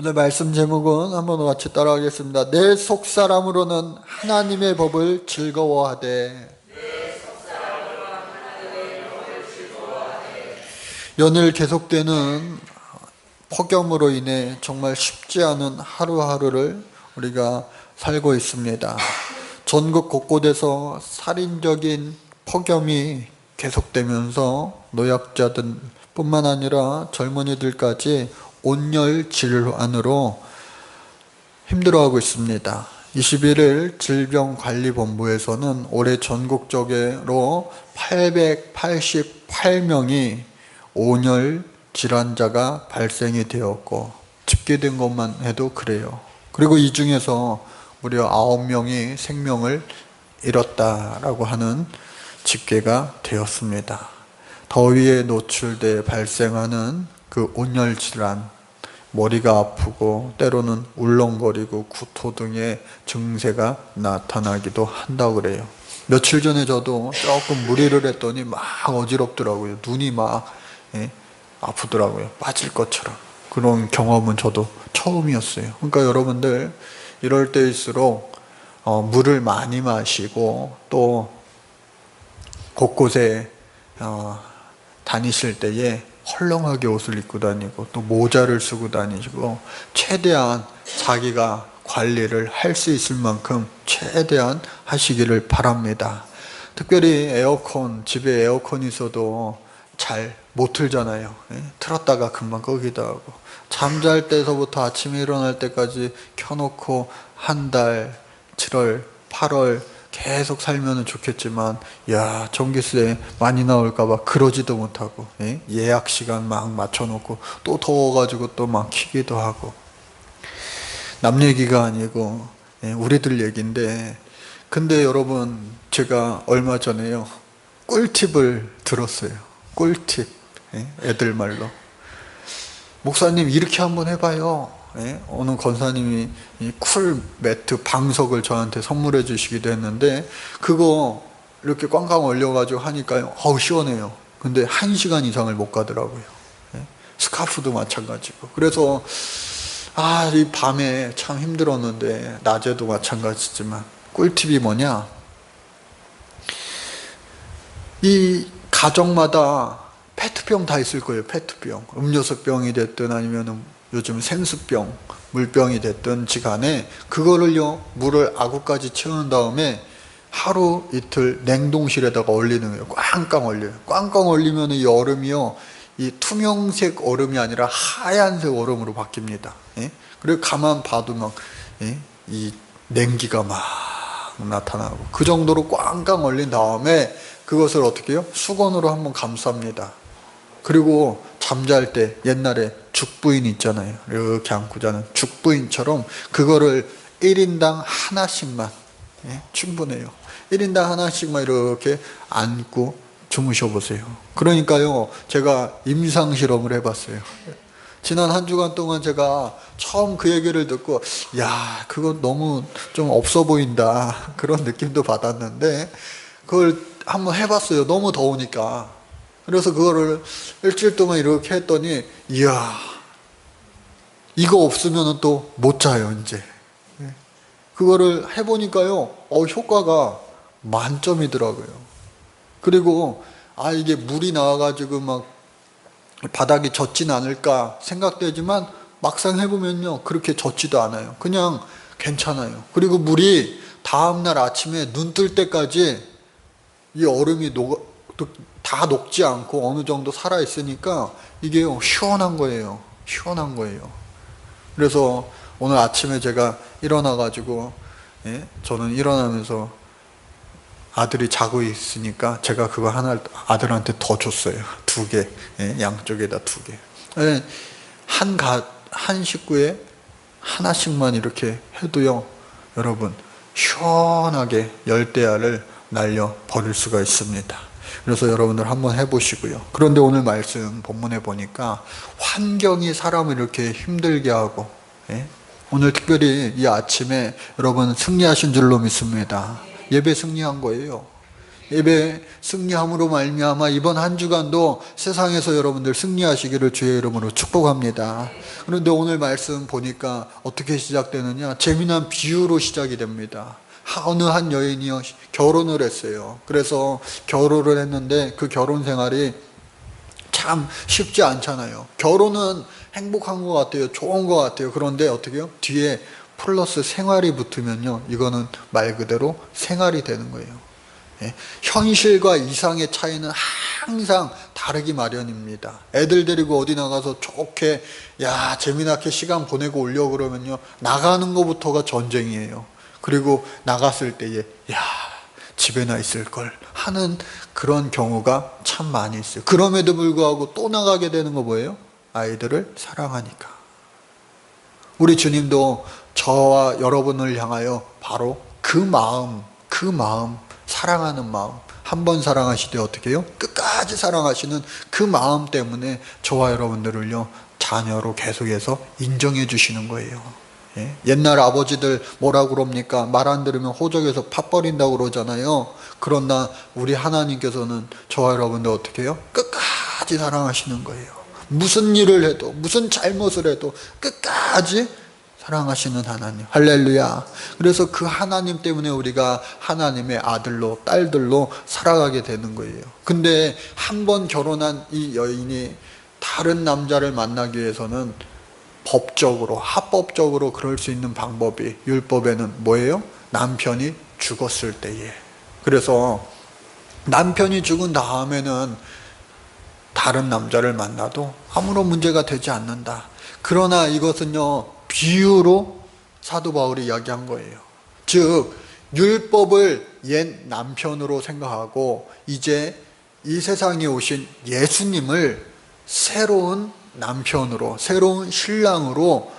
오늘 말씀 제목은 한번 같이 따라하겠습니다. 내 속사람으로는 하나님의 법을 즐거워하되. 연일 계속되는 폭염으로 인해 정말 쉽지 않은 하루하루를 우리가 살고 있습니다. 전국 곳곳에서 살인적인 폭염이 계속되면서 노약자들 뿐만 아니라 젊은이들까지 온열 질환으로 힘들어하고 있습니다. 21일 질병관리본부에서는 올해 전국적으로 888명이 온열 질환자가 발생이 되었고, 집계된 것만 해도 그래요. 그리고 이 중에서 무려 9명이 생명을 잃었다라고 하는 집계가 되었습니다. 더위에 노출돼 발생하는 그 온열 질환, 머리가 아프고 때로는 울렁거리고 구토 등의 증세가 나타나기도 한다고 그래요. 며칠 전에 저도 조금 무리를 했더니 막 어지럽더라고요. 눈이 막 아프더라고요. 빠질 것처럼. 그런 경험은 저도 처음이었어요. 그러니까 여러분들 이럴 때일수록 물을 많이 마시고, 또 곳곳에 다니실 때에 헐렁하게 옷을 입고 다니고, 또 모자를 쓰고 다니시고, 최대한 자기가 관리를 할 수 있을 만큼 최대한 하시기를 바랍니다. 특별히 에어컨, 집에 에어컨이 있어도 잘 못 틀잖아요. 틀었다가 금방 끄기도 하고, 잠잘 때서부터 아침에 일어날 때까지 켜놓고 한 달, 7월, 8월 계속 살면 좋겠지만, 야, 전기세 많이 나올까봐 그러지도 못하고, 예약 시간 막 맞춰놓고 또 더워가지고 또 막 키기도 하고. 남 얘기가 아니고 우리들 얘기인데, 근데 여러분, 제가 얼마 전에요 꿀팁을 들었어요. 꿀팁. 애들 말로. 목사님 이렇게 한번 해봐요. 어느 권사님이 이 쿨 매트 방석을 저한테 선물해 주시기도 했는데, 그거 이렇게 꽝꽝 얼려가지고 하니까요, 시원해요. 근데 1시간 이상을 못 가더라고요. 스카프도 마찬가지고. 그래서 이 밤에 참 힘들었는데, 낮에도 마찬가지지만, 꿀팁이 뭐냐, 이 가정마다 페트병 다 있을 거예요. 페트병. 음료수병이 됐든 아니면 요즘 생수병, 물병이 됐든지 간에 그거를요, 물을 아구까지 채운 다음에 하루 이틀 냉동실에다가 얼리는 거예요. 꽝꽝 얼려요. 꽝꽝 얼리면 이 얼음이요, 이 투명색 얼음이 아니라 하얀색 얼음으로 바뀝니다. 그리고 가만 봐도 막 이 냉기가 막 나타나고, 그 정도로 꽝꽝 얼린 다음에 그것을 어떻게 해요? 수건으로 한번 감쌉니다. 그리고 잠잘 때 옛날에 죽부인 있잖아요. 이렇게 안고 자는 죽부인처럼 그거를 1인당 하나씩만, 충분해요. 1인당 하나씩만 이렇게 안고 주무셔 보세요. 그러니까요, 제가 임상 실험을 해봤어요. 지난 한 주간 동안 제가 처음 그 얘기를 듣고, 야, 그건 너무 좀 없어 보인다, 그런 느낌도 받았는데, 그걸 한번 해봤어요. 너무 더우니까. 그래서 그거를 일주일 동안 이렇게 했더니, 이야, 이거 없으면 또 못 자요, 이제. 그거를 해보니까요, 효과가 만점이더라고요. 그리고, 이게 물이 나와가지고 막 바닥이 젖진 않을까 생각되지만, 막상 해보면요, 그렇게 젖지도 않아요. 그냥 괜찮아요. 그리고 물이 다음날 아침에 눈 뜰 때까지 이 얼음이 다 녹지 않고 어느 정도 살아있으니까 이게 시원한 거예요. 시원한 거예요. 그래서 오늘 아침에 제가 일어나가지고, 저는 일어나면서 아들이 자고 있으니까 제가 그거 하나 아들한테 더 줬어요. 2개. 양쪽에다 2개. 한 식구에 하나씩만 이렇게 해도요, 여러분, 시원하게 열대야를 날려 버릴 수가 있습니다. 그래서 여러분들 한번 해보시고요. 그런데 오늘 말씀 본문에 보니까 환경이 사람을 이렇게 힘들게 하고, 오늘 특별히 이 아침에 여러분 승리하신 줄로 믿습니다. 예배 승리한 거예요. 예배 승리함으로 말미암아 이번 한 주간도 세상에서 여러분들 승리하시기를 주의 이름으로 축복합니다. 그런데 오늘 말씀 보니까 어떻게 시작되느냐? 재미난 비유로 시작이 됩니다. 어느 한 여인이요 결혼을 했어요. 그래서 결혼을 했는데 그 결혼 생활이 참 쉽지 않잖아요. 결혼은 행복한 것 같아요. 좋은 것 같아요. 그런데 어떻게 해요? 뒤에 플러스 생활이 붙으면요, 이거는 말 그대로 생활이 되는 거예요. 예, 현실과 이상의 차이는 항상 다르기 마련입니다. 애들 데리고 어디 나가서 좋게 재미나게 시간 보내고 오려고 그러면요, 나가는 것부터가 전쟁이에요. 그리고 나갔을 때에 집에나 있을 걸 하는 그런 경우가 참 많이 있어요. 그럼에도 불구하고 또 나가게 되는 거 뭐예요? 아이들을 사랑하니까. 우리 주님도 저와 여러분을 향하여 바로 그 마음, 사랑하는 마음, 한 번 사랑하실 때 어떻게 해요? 끝까지 사랑하시는 그 마음 때문에 저와 여러분들을요, 자녀로 계속해서 인정해 주시는 거예요. 예? 옛날 아버지들 뭐라고 그럽니까? 말 안 들으면 호적에서 팥 버린다고 그러잖아요. 그러나 우리 하나님께서는 저와 여러분들 어떻게 해요? 끝까지 사랑하시는 거예요. 무슨 일을 해도, 무슨 잘못을 해도 끝까지 사랑하시는 하나님. 할렐루야. 그래서 그 하나님 때문에 우리가 하나님의 아들로, 딸들로 살아가게 되는 거예요. 근데 한 번 결혼한 이 여인이 다른 남자를 만나기 위해서는 법적으로, 합법적으로 그럴 수 있는 방법이 율법에는 뭐예요? 남편이 죽었을 때에. 그래서 남편이 죽은 다음에는 다른 남자를 만나도 아무런 문제가 되지 않는다. 그러나 이것은요, 비유로 사도 바울이 이야기한 거예요. 즉 율법을 옛 남편으로 생각하고 이제 이 세상에 오신 예수님을 새로운 남편으로, 새로운 신랑으로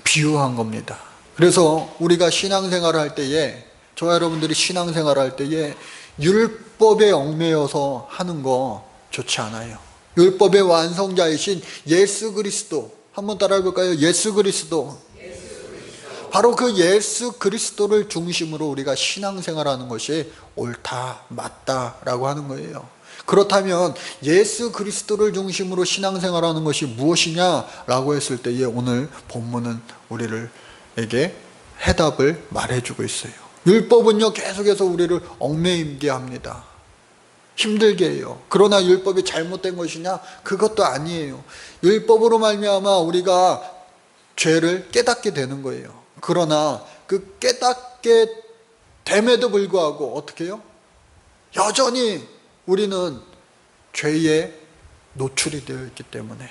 비유한 겁니다. 그래서 우리가 신앙생활을 할 때에, 저와 여러분들이 신앙생활을 할 때에 율법에 얽매여서 하는 거 좋지 않아요. 율법의 완성자이신 예수 그리스도, 한번 따라해 볼까요? 예수 그리스도. 바로 그 예수 그리스도를 중심으로 우리가 신앙생활하는 것이 옳다, 맞다라고 하는 거예요. 그렇다면 예수 그리스도를 중심으로 신앙생활하는 것이 무엇이냐라고 했을 때에 오늘 본문은 우리에게 해답을 말해주고 있어요. 율법은요, 계속해서 우리를 얽매이게 합니다. 힘들게 해요. 그러나 율법이 잘못된 것이냐? 그것도 아니에요. 율법으로 말미암아 우리가 죄를 깨닫게 되는 거예요. 그러나 그 깨닫게 됨에도 불구하고 어떻게 해요? 여전히 우리는 죄에 노출이 되어 있기 때문에,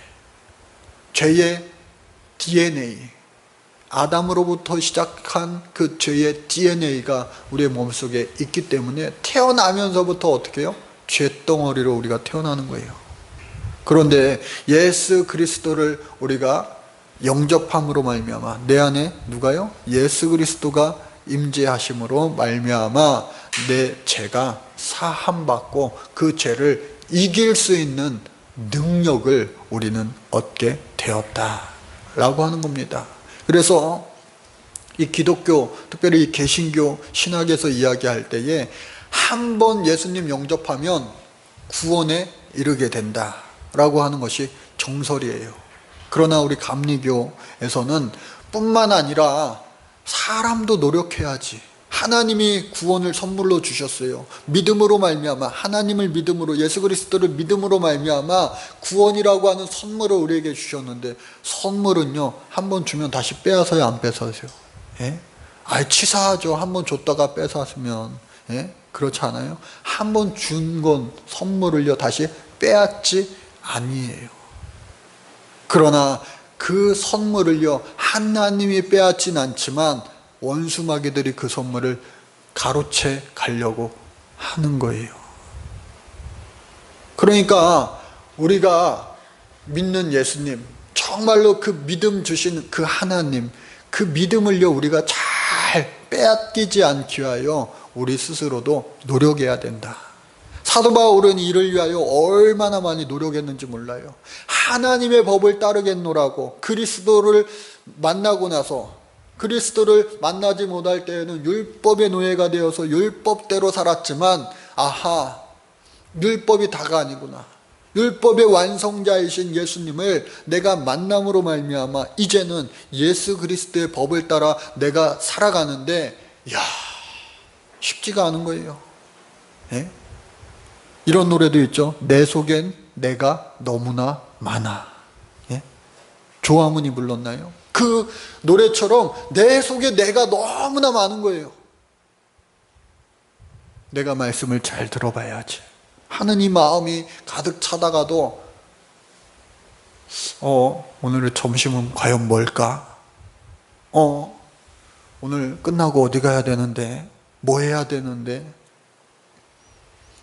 죄의 DNA, 아담으로부터 시작한 그 죄의 DNA가 우리의 몸속에 있기 때문에 태어나면서부터 어떻게 해요? 죄덩어리로 우리가 태어나는 거예요. 그런데 예수 그리스도를 우리가 영접함으로 말미암아 내 안에 누가요? 예수 그리스도가 임재하심으로 말미암아 내 죄가 사함받고 그 죄를 이길 수 있는 능력을 우리는 얻게 되었다라고 하는 겁니다. 그래서 이 기독교, 특별히 이 개신교 신학에서 이야기할 때에 한 번 예수님 영접하면 구원에 이르게 된다라고 하는 것이 정설이에요. 그러나 우리 감리교에서는 뿐만 아니라 사람도 노력해야지. 하나님이 구원을 선물로 주셨어요. 믿음으로 말미암아, 하나님을 믿음으로, 예수 그리스도를 믿음으로 말미암아 구원이라고 하는 선물을 우리에게 주셨는데, 선물은요, 한 번 주면 다시 빼앗아요, 안 빼앗아요? 예? 치사하죠. 한 번 줬다가 뺏었으면. 예? 그렇지 않아요? 한 번 준 건 선물을요, 다시 빼앗지 아니에요. 그러나 그 선물을요, 하나님이 빼앗진 않지만 원수마귀들이 그 선물을 가로채 가려고 하는 거예요. 그러니까 우리가 믿는 예수님, 정말로 그 믿음 주신 그 하나님, 그 믿음을요, 우리가 잘 빼앗기지 않기 위하여 우리 스스로도 노력해야 된다. 사도 바울은 이를 위하여 얼마나 많이 노력했는지 몰라요. 하나님의 법을 따르겠노라고 그리스도를 만나고 나서 그리스도를 만나지 못할 때에는 율법의 노예가 되어서 율법대로 살았지만, 아하, 율법이 다가 아니구나. 율법의 완성자이신 예수님을 내가 만남으로 말미암아 이제는 예수 그리스도의 법을 따라 내가 살아가는데, 이야, 쉽지가 않은 거예요. 예? 이런 노래도 있죠. 내 속엔 내가 너무나 많아. 예? 조화문이 불렀나요? 그 노래처럼 내 속에 내가 너무나 많은 거예요. 내가 말씀을 잘 들어봐야지 하는 이 마음이 가득 차다가도 오늘 점심은 과연 뭘까? 오늘 끝나고 어디 가야 되는데? 뭐 해야 되는데?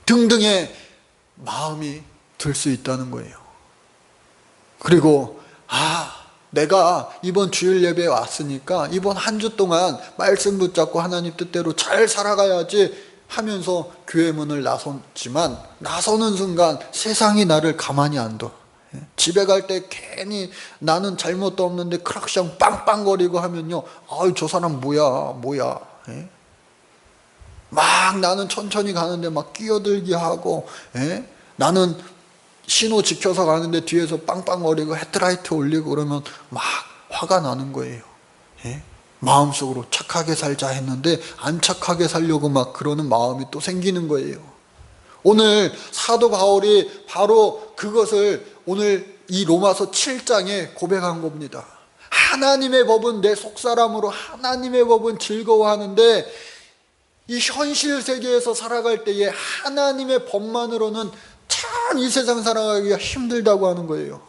등등의 마음이 들 수 있다는 거예요. 그리고 내가 이번 주일 예배에 왔으니까 이번 한 주 동안 말씀 붙잡고 하나님 뜻대로 잘 살아가야지 하면서 교회 문을 나섰지만, 나서는 순간 세상이 나를 가만히 안 둬. 집에 갈 때 괜히 나는 잘못도 없는데 크락시앙 빵빵거리고 하면요, 저 사람 뭐야. 막 나는 천천히 가는데 막 끼어들기 하고, 나는 신호 지켜서 가는데 뒤에서 빵빵거리고 헤드라이트 올리고 그러면 막 화가 나는 거예요. 마음속으로 착하게 살자 했는데 안 착하게 살려고 막 그러는 마음이 또 생기는 거예요. 오늘 사도 바울이 바로 그것을 오늘 이 로마서 7장에 고백한 겁니다. 하나님의 법은 내 속사람으로 하나님의 법은 즐거워하는데, 이 현실 세계에서 살아갈 때에 하나님의 법만으로는 참 이 세상 살아가기가 힘들다고 하는 거예요.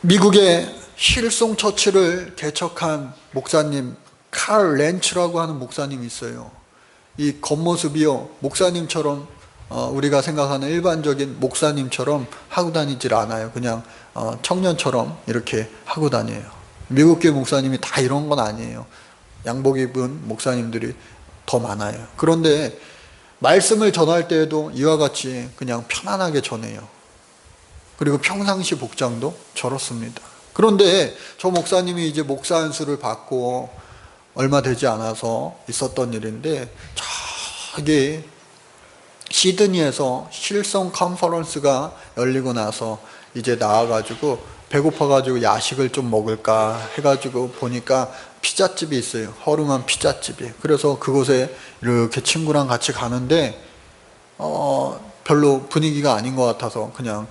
미국의 힐송 처치를 개척한 목사님 칼 렌츠라고 하는 목사님이 있어요. 이 겉모습이요, 목사님처럼 우리가 생각하는 일반적인 목사님처럼 하고 다니질 않아요. 그냥 청년처럼 이렇게 하고 다녀요. 미국 교회 목사님이 다 이런 건 아니에요. 양복 입은 목사님들이 더 많아요. 그런데 말씀을 전할 때에도 이와 같이 그냥 편안하게 전해요. 그리고 평상시 복장도 저렇습니다. 그런데 저 목사님이 이제 목사 안수를 받고 얼마 되지 않아서 있었던 일인데, 저기 시드니에서 힐송 컨퍼런스가 열리고 나서 이제 나와가지고 배고파가지고 야식을 좀 먹을까 해가지고 보니까 피자집이 있어요. 허름한 피자집이. 그래서 그곳에 이렇게 친구랑 같이 가는데 별로 분위기가 아닌 것 같아서 그냥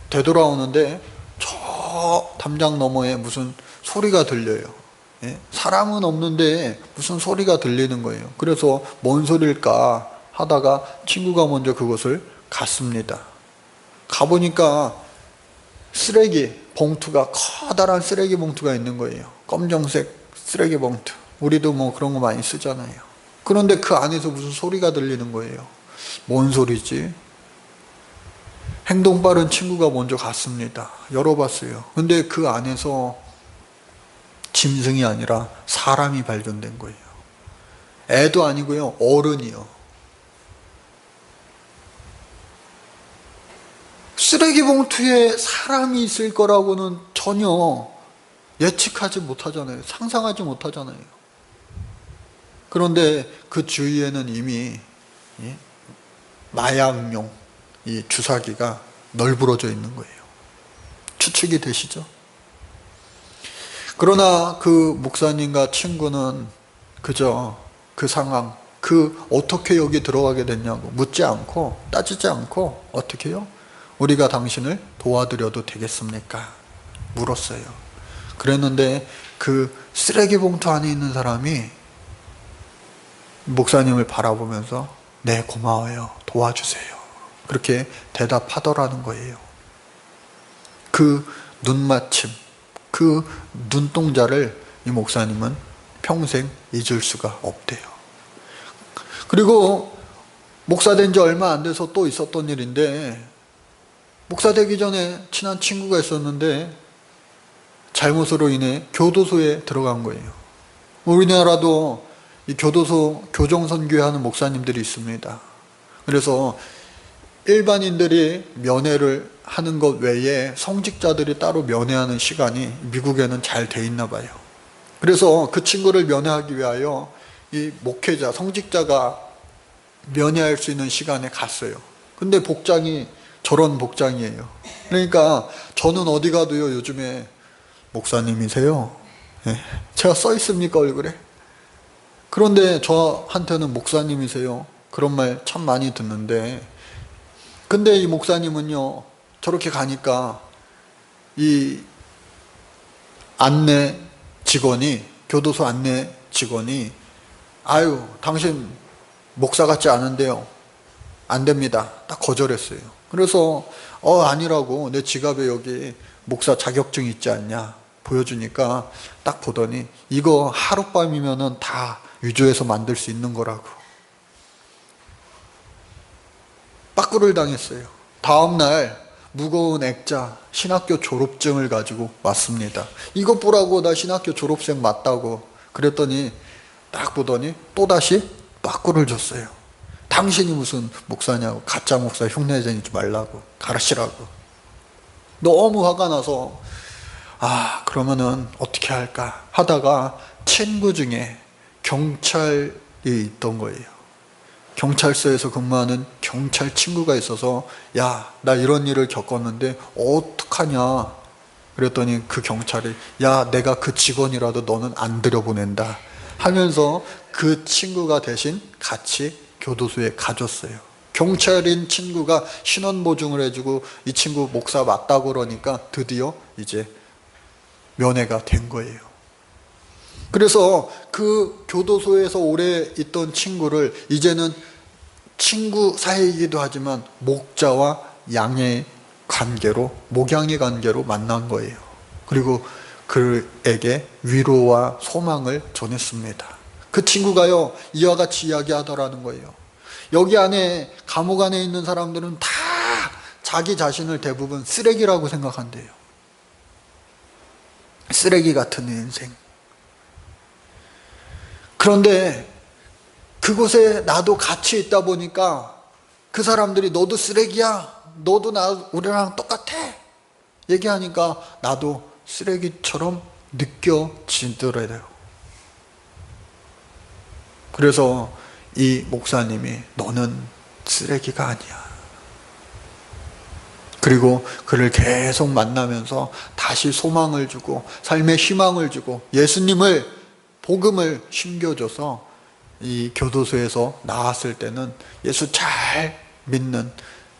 되돌아오는데 저 담장 너머에 무슨 소리가 들려요. 사람은 없는데 무슨 소리가 들리는 거예요. 그래서 뭔 소리일까 하다가 친구가 먼저 그곳을 갔습니다. 가보니까 쓰레기 봉투가, 커다란 쓰레기 봉투가 있는 거예요. 검정색 쓰레기 봉투. 우리도 뭐 그런 거 많이 쓰잖아요. 그런데 그 안에서 무슨 소리가 들리는 거예요. 뭔 소리지? 행동 빠른 친구가 먼저 갔습니다. 열어봤어요. 근데 그 안에서 짐승이 아니라 사람이 발견된 거예요. 애도 아니고요, 어른이요. 쓰레기 봉투에 사람이 있을 거라고는 전혀 예측하지 못하잖아요. 상상하지 못하잖아요. 그런데 그 주위에는 이미 마약용 이 주사기가 널브러져 있는 거예요. 추측이 되시죠? 그러나 그 목사님과 친구는 그저 그 상황, 어떻게 여기 들어가게 됐냐고 묻지 않고 따지지 않고, 어떻게 해요? 우리가 당신을 도와드려도 되겠습니까? 물었어요. 그랬는데 그 쓰레기 봉투 안에 있는 사람이 목사님을 바라보면서 네, 고마워요. 도와주세요. 그렇게 대답하더라는 거예요. 그 눈맞춤, 그 눈동자를 이 목사님은 평생 잊을 수가 없대요. 그리고 목사 된 지 얼마 안 돼서 또 있었던 일인데, 목사 되기 전에 친한 친구가 있었는데 잘못으로 인해 교도소에 들어간 거예요. 우리나라도 이 교도소 교정선교하는 목사님들이 있습니다. 그래서 일반인들이 면회를 하는 것 외에 성직자들이 따로 면회하는 시간이 미국에는 잘 돼 있나 봐요. 그래서 그 친구를 면회하기 위하여 이 목회자, 성직자가 면회할 수 있는 시간에 갔어요. 근데 복장이 저런 복장이에요. 그러니까 저는 어디 가도요, 요즘에 목사님이세요? 네. 제가 써 있습니까, 얼굴에? 그런데 저한테는 목사님이세요? 그런 말 참 많이 듣는데, 근데 이 목사님은요, 저렇게 가니까 이 안내 직원이, 교도소 안내 직원이, 아유, 당신 목사 같지 않은데요, 안 됩니다, 딱 거절했어요. 그래서 아니라고, 내 지갑에 여기 목사 자격증 있지 않냐 보여주니까 딱 보더니 이거 하룻밤이면은 다 위조해서 만들 수 있는 거라고 빠꾸를 당했어요. 다음날 무거운 액자 신학교 졸업증을 가지고 왔습니다. 이것 보라고, 나 신학교 졸업생 맞다고 그랬더니 딱 보더니 또다시 빠꾸를 줬어요. 당신이 무슨 목사냐고, 가짜 목사 흉내 내지 말라고, 가르치라고. 너무 화가 나서 그러면은 어떻게 할까 하다가 친구 중에 경찰이 있던 거예요. 경찰서에서 근무하는 경찰 친구가 있어서, 야, 나 이런 일을 겪었는데 어떡하냐 그랬더니 그 경찰이, 야, 내가 그 직원이라도 너는 안 들여보낸다 하면서 그 친구가 대신 같이 교도소에 가줬어요. 경찰인 친구가 신원보증을 해주고 이 친구 목사 맞다고 그러니까 드디어 이제 면회가 된 거예요. 그래서 그 교도소에서 오래 있던 친구를 이제는 친구 사이이기도 하지만 목자와 양의 관계로, 목양의 관계로 만난 거예요. 그리고 그에게 위로와 소망을 전했습니다. 그 친구가요, 이와 같이 이야기하더라는 거예요. 여기 안에, 감옥 안에 있는 사람들은 다 자기 자신을 대부분 쓰레기라고 생각한대요. 쓰레기 같은 인생. 그런데 그곳에 나도 같이 있다 보니까 그 사람들이 너도 쓰레기야, 너도 우리랑 똑같아 얘기하니까 나도 쓰레기처럼 느껴지더래요. 그래서 이 목사님이 너는 쓰레기가 아니야. 그리고 그를 계속 만나면서 다시 소망을 주고 삶의 희망을 주고 예수님을, 복음을 심겨줘서 이 교도소에서 나왔을 때는 예수 잘 믿는,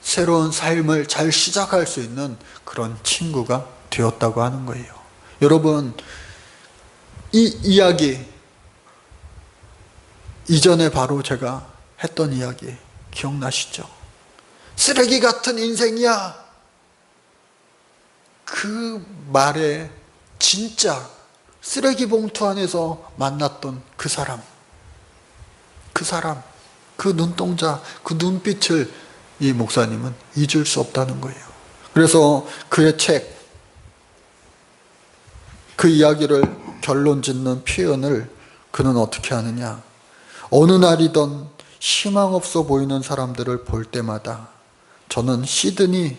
새로운 삶을 잘 시작할 수 있는 그런 친구가 되었다고 하는 거예요. 여러분, 이 이야기, 이전에 바로 제가 했던 이야기 기억나시죠? 쓰레기 같은 인생이야. 그 말에 진짜 쓰레기 봉투 안에서 만났던 그 사람, 그 눈동자, 그 눈빛을 이 목사님은 잊을 수 없다는 거예요. 그래서 그의 책, 그 이야기를 결론 짓는 표현을 그는 어떻게 하느냐. 어느 날이던 희망 없어 보이는 사람들을 볼 때마다 저는 시드니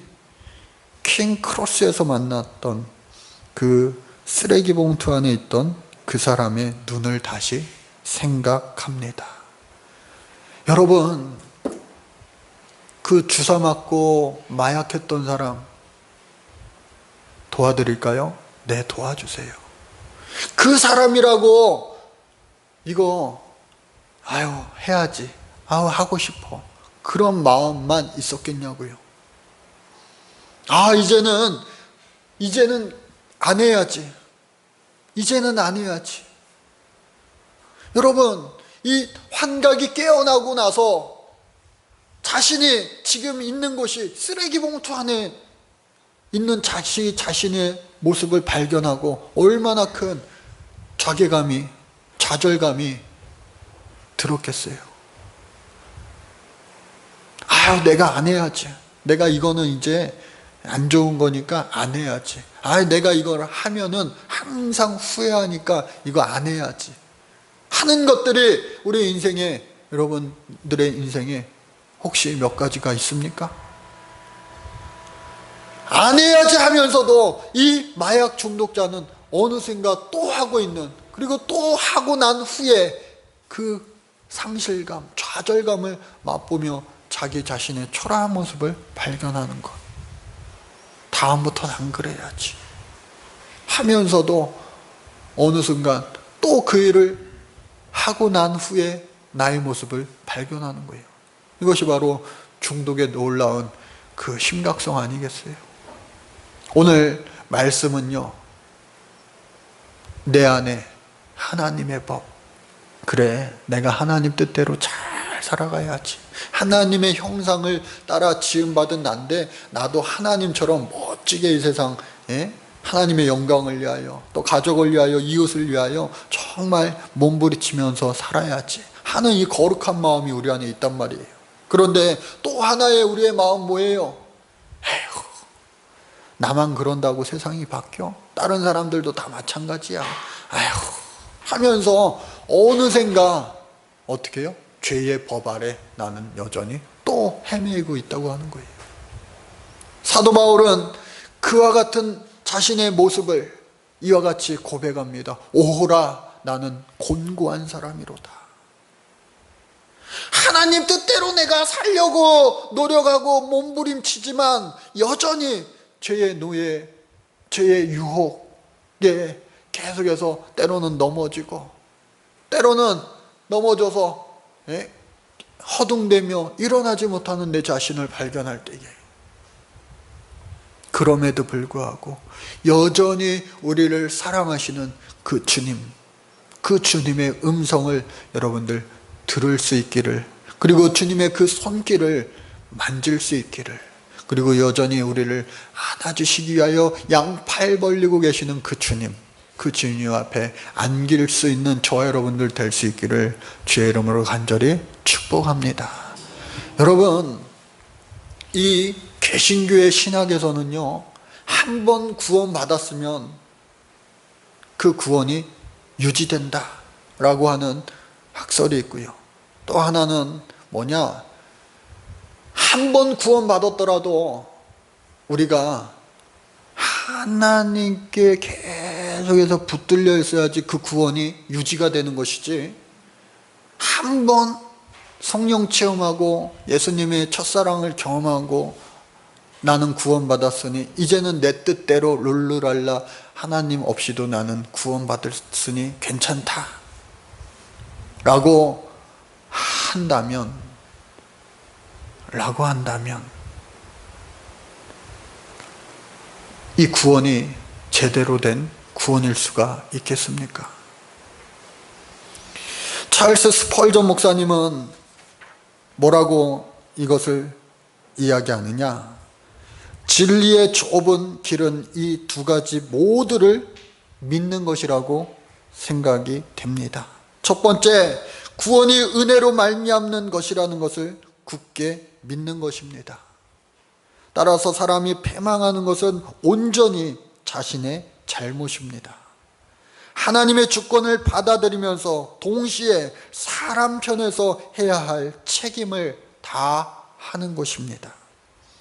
킹크로스에서 만났던 그 쓰레기 봉투 안에 있던 그 사람의 눈을 다시 생각합니다. 여러분, 그 주사 맞고 마약했던 사람 도와드릴까요? 네, 도와주세요. 그 사람이라고 이거 해야지, 하고 싶어, 그런 마음만 있었겠냐고요. 이제는 안 해야지. 이제는 안 해야지. 여러분, 이 환각이 깨어나고 나서 자신이 지금 있는 곳이 쓰레기 봉투 안에 있는 자신의 모습을 발견하고 얼마나 큰 자괴감이, 좌절감이 들었겠어요. 내가 안 해야지. 내가 이거는 이제 안 좋은 거니까 안 해야지. 내가 이걸 하면은 항상 후회하니까 이거 안 해야지. 하는 것들이 우리 인생에, 여러분들의 인생에 혹시 몇 가지가 있습니까? 안 해야지 하면서도 이 마약 중독자는 어느샌가 또 하고 있는, 그리고 또 하고 난 후에 그 상실감, 좌절감을 맛보며 자기 자신의 초라한 모습을 발견하는 것. 다음부터는 안 그래야지 하면서도 어느 순간 또 그 일을 하고 난 후에 나의 모습을 발견하는 거예요. 이것이 바로 중독의 놀라운 그 심각성 아니겠어요? 오늘 말씀은요, 내 안에 하나님의 법, 그래 내가 하나님 뜻대로 잘 살아가야지, 하나님의 형상을 따라 지음받은 난데 나도 하나님처럼 멋지게 이 세상 하나님의 영광을 위하여, 또 가족을 위하여, 이웃을 위하여 정말 몸부리치면서 살아야지 하는 이 거룩한 마음이 우리 안에 있단 말이에요. 그런데 또 하나의 우리의 마음 뭐예요? 에휴, 나만 그런다고 세상이 바뀌어? 다른 사람들도 다 마찬가지야. 에휴 하면서 어느샌가 어떻게 해요? 죄의 법 아래 나는 여전히 또 헤매고 있다고 하는 거예요. 사도 바울은 그와 같은 자신의 모습을 이와 같이 고백합니다. 오호라, 나는 곤고한 사람이로다. 하나님 뜻대로 내가 살려고 노력하고 몸부림치지만 여전히 죄의 노예, 죄의 유혹에 계속해서 때로는 넘어지고, 때로는 넘어져서 허둥대며 일어나지 못하는 내 자신을 발견할 때에, 그럼에도 불구하고 여전히 우리를 사랑하시는 그 주님, 그 주님의 음성을 여러분들 들을 수 있기를, 그리고 주님의 그 손길을 만질 수 있기를, 그리고 여전히 우리를 안아주시기 위하여 양팔 벌리고 계시는 그 주님, 그 주님 앞에 안길 수 있는 저와 여러분들 될 수 있기를 주의 이름으로 간절히 축복합니다. 여러분, 이 개신교의 신학에서는요, 한 번 구원받았으면 그 구원이 유지된다 라고 하는 학설이 있고요. 또 하나는 뭐냐, 한 번 구원받았더라도 우리가 하나님께 계속해서 붙들려 있어야지 그 구원이 유지가 되는 것이지, 한 번 성령 체험하고 예수님의 첫사랑을 경험하고 나는 구원받았으니 이제는 내 뜻대로 룰루랄라 하나님 없이도 나는 구원받았으니 괜찮다 라고 한다면 이 구원이 제대로 된 구원일 수가 있겠습니까? 찰스 스펄전 목사님은 뭐라고 이것을 이야기하느냐? 진리의 좁은 길은 이 두 가지 모두를 믿는 것이라고 생각이 됩니다. 첫 번째, 구원이 은혜로 말미암는 것이라는 것을 굳게 믿는 것입니다. 따라서 사람이 패망하는 것은 온전히 자신의 잘못입니다. 하나님의 주권을 받아들이면서 동시에 사람 편에서 해야 할 책임을 다하는 것입니다.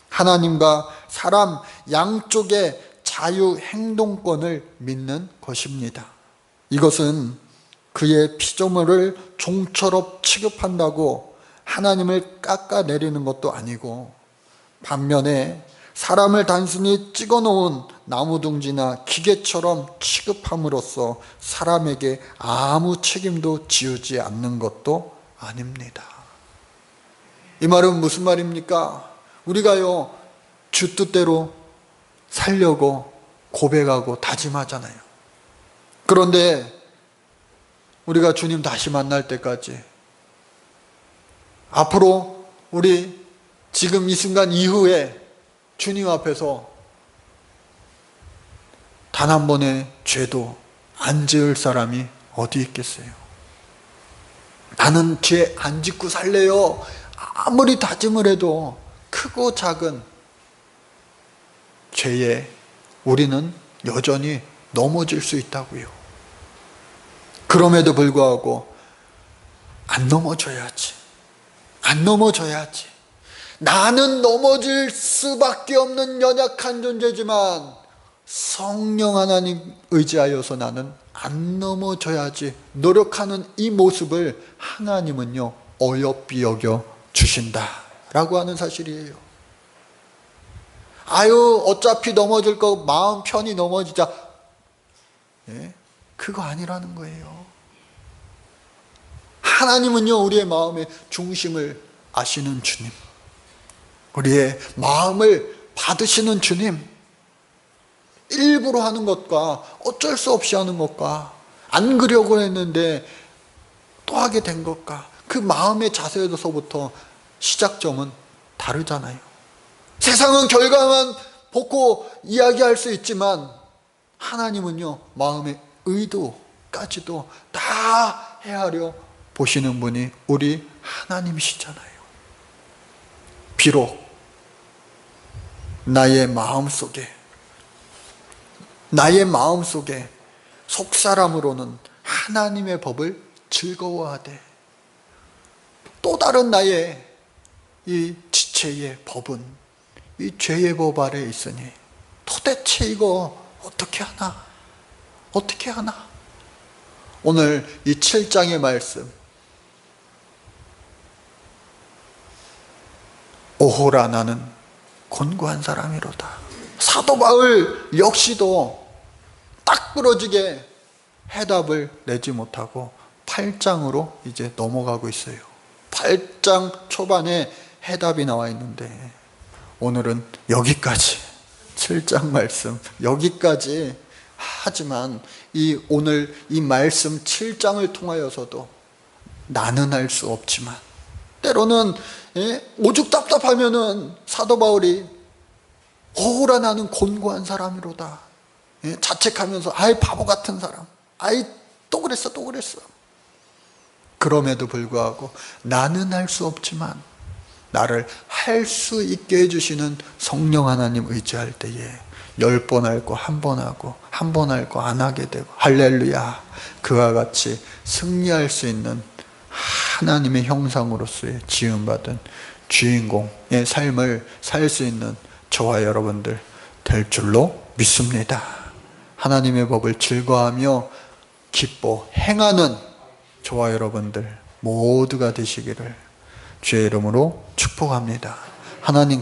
하나님과 사람 양쪽의 자유행동권을 믿는 것입니다. 이것은 그의 피조물을 종처럼 취급한다고 하나님을 깎아내리는 것도 아니고, 반면에 사람을 단순히 찍어놓은 나무둥지나 기계처럼 취급함으로써 사람에게 아무 책임도 지우지 않는 것도 아닙니다. 이 말은 무슨 말입니까? 우리가요, 주 뜻대로 살려고 고백하고 다짐하잖아요. 그런데 우리가 주님 다시 만날 때까지, 앞으로 우리 지금 이 순간 이후에 주님 앞에서 단 한 번의 죄도 안 지을 사람이 어디 있겠어요? 나는 죄 안 짓고 살래요. 아무리 다짐을 해도 크고 작은 죄에 우리는 여전히 넘어질 수 있다고요. 그럼에도 불구하고 안 넘어져야지. 나는 넘어질 수밖에 없는 연약한 존재지만 성령 하나님 의지하여서 나는 안 넘어져야지 노력하는 이 모습을 하나님은요 어여삐 여겨 주신다라고 하는 사실이에요. 아유 어차피 넘어질 거 마음 편히 넘어지자, 예? 그거 아니라는 거예요. 하나님은요 우리의 마음의 중심을 아시는 주님, 우리의 마음을 받으시는 주님, 일부러 하는 것과 어쩔 수 없이 하는 것과 안 그려고 했는데 또 하게 된 것과 그 마음의 자세에서부터 시작점은 다르잖아요. 세상은 결과만 보고 이야기할 수 있지만 하나님은요 마음의 의도까지도 다 헤아려 보시는 분이 우리 하나님이시잖아요. 비록 나의 마음속에 속사람으로는 하나님의 법을 즐거워하되 또 다른 나의 이 지체의 법은 이 죄의 법 아래 있으니 도대체 이거 어떻게 하나? 오늘 이 7장의 말씀, 오호라 나는 곤고한 사람이로다. 사도 바울 역시도 딱 부러지게 해답을 내지 못하고 8장으로 이제 넘어가고 있어요. 8장 초반에 해답이 나와 있는데 오늘은 여기까지, 7장 말씀 여기까지 하지만 오늘 이 말씀 7장을 통하여서도 나는 할 수 없지만 때로는 오죽 답답하면은 사도 바울이 오라 나는 곤고한 사람이로다 자책하면서 아이 바보 같은 사람, 아이 또 그랬어. 그럼에도 불구하고 나는 할 수 없지만 나를 할 수 있게 해주시는 성령 하나님 의지할 때에 10번 할 거 1번 하고 1번 할 거 안 하게 되고 할렐루야, 그와 같이 승리할 수 있는 하나님의 형상으로서의 지음받은 주인공의 삶을 살 수 있는 저와 여러분들 될 줄로 믿습니다. 하나님의 법을 즐거워하며 기뻐 행하는 저와 여러분들 모두가 되시기를 주의 이름으로 축복합니다. 하나님